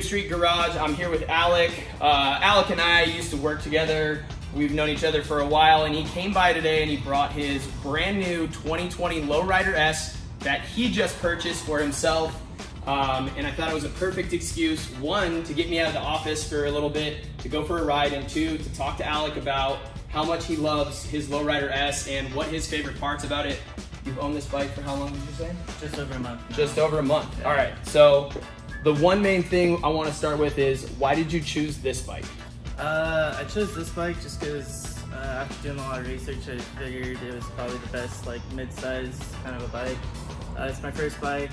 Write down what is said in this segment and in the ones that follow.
Street Garage. I'm here with Alec. Alec and I used to work together. We've known each other for a while, and he came by today and he brought his brand new 2020 Lowrider S that he just purchased for himself. And I thought it was a perfect excuse, one, to get me out of the office for a little bit, to go for a ride, and two, to talk to Alec about how much he loves his Lowrider S and what his favorite parts about it. You've owned this bike for how long, did you say? Just over a month now. Just over a month. Yeah. All right, so the one main thing I want to start with is, why did you choose this bike? I chose this bike just because after doing a lot of research, I figured it was probably the best like mid-size kind of a bike. It's my first bike.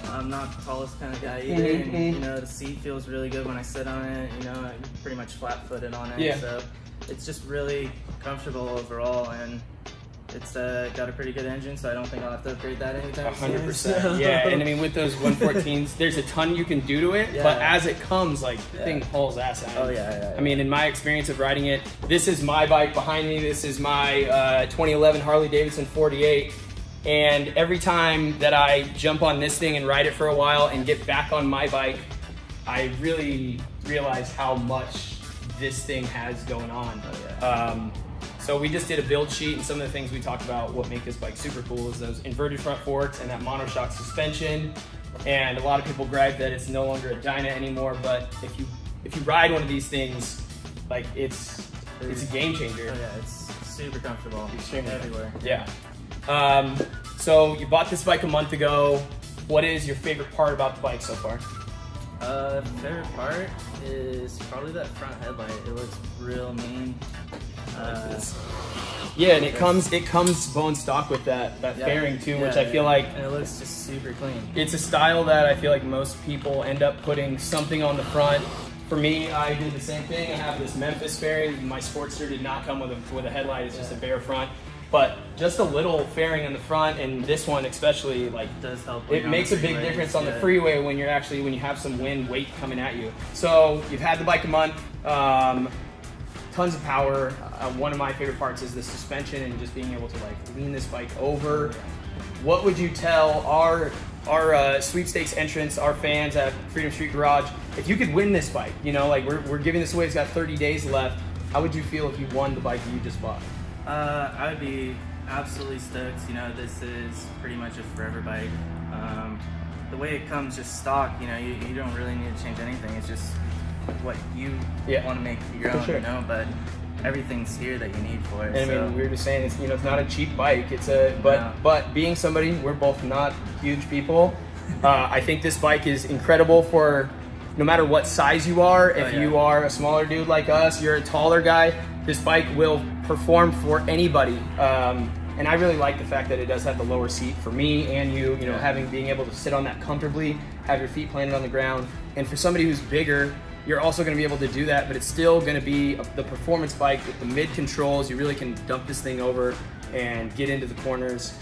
I'm not the tallest kind of guy either, and you know, the seat feels really good when I sit on it. You know, I'm pretty much flat-footed on it, yeah. So it's just really comfortable overall, and it's got a pretty good engine, so I don't think I'll have to upgrade that anytime soon. 100%. So. Yeah, and I mean, with those 114s, there's a ton you can do to it, Yeah. but as it comes, like, the thing hauls ass out. Oh, yeah. I mean, in my experience of riding it, this is my bike behind me. This is my 2011 Harley Davidson 48. And every time that I jump on this thing and ride it for a while and get back on my bike, I really realize how much this thing has going on. Oh, yeah. So we just did a build sheet, and some of the things we talked about what make this bike super cool is those inverted front forks and that monoshock suspension. And a lot of people gripe that it's no longer a Dyna anymore, but if you ride one of these things, like it's a game changer. Oh yeah, it's super comfortable. Extremely everywhere. Yeah. So you bought this bike a month ago. What is your favorite part about the bike so far? Favorite part is probably that front headlight. It looks real mean. Yeah, and it comes bone stock with that fairing too, which I feel like, and it looks just super clean. It's a style that I feel like most people end up putting something on the front. For me, I did the same thing. I have this Memphis fairing. My Sportster did not come with a headlight. It's just a bare front. But just a little fairing on the front, and this one especially, like, it does help. It makes a big difference on the freeway when you have some wind weight coming at you. So you've had the bike a month, tons of power. One of my favorite parts is the suspension and just being able to like lean this bike over. What would you tell our sweepstakes entrants, our fans at Freedom Street Garage, if you could win this bike? You know, like we're giving this away. It's got 30 days left. How would you feel if you won the bike that you just bought? I would be absolutely stoked. You know, this is pretty much a forever bike. The way it comes just stock, you know, you don't really need to change anything. It's just what you want to make your own, you know, but everything's here that you need for it. And I mean, we were just saying, it's, you know, it's not a cheap bike. It's a, but being somebody, we're both not huge people. I think this bike is incredible for no matter what size you are. If you are a smaller dude like us, you're a taller guy, this bike will perform for anybody. And I really like the fact that it does have the lower seat for me and you know, being able to sit on that comfortably, have your feet planted on the ground. And for somebody who's bigger, you're also going to be able to do that, but it's still going to be the performance bike with the mid controls. You really can dump this thing over and get into the corners.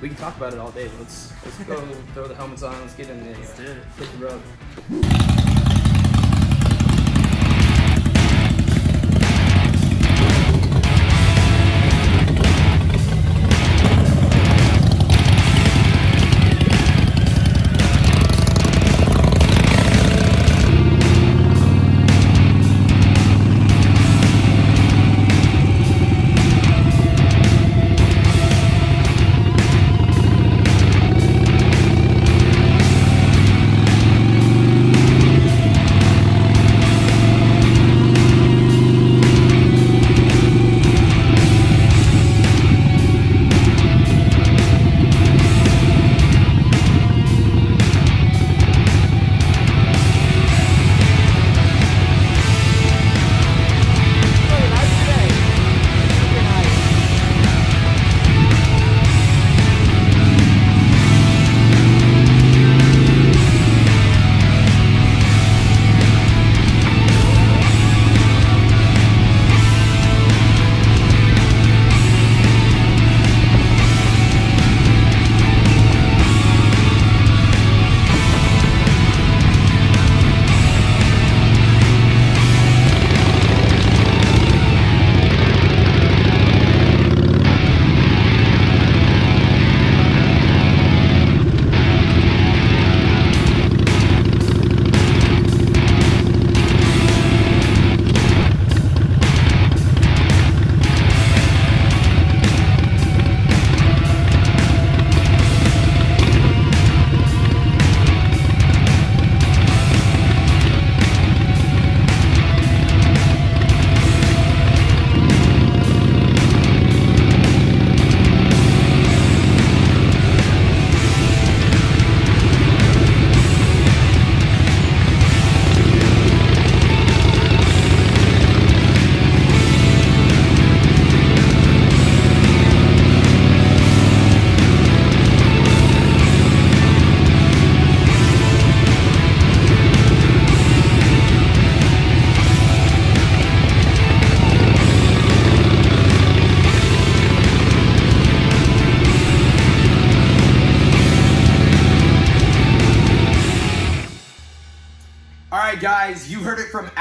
We can talk about it all day. Let's go throw the helmets on. Let's get in there. Let's do it. Hit the road.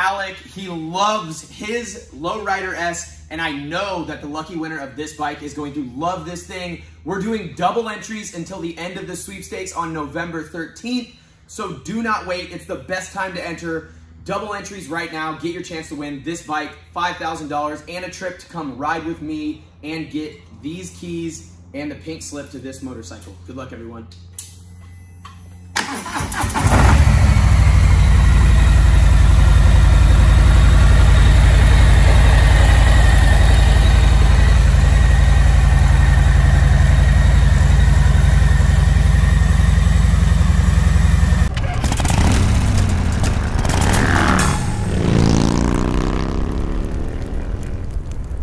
Alec. He loves his Lowrider S, and I know that the lucky winner of this bike is going to love this thing. We're doing double entries until the end of the sweepstakes on November 13th, so do not wait. It's the best time to enter. Double entries right now. Get your chance to win this bike, $5,000, and a trip to come ride with me and get these keys and the pink slip to this motorcycle. Good luck, everyone.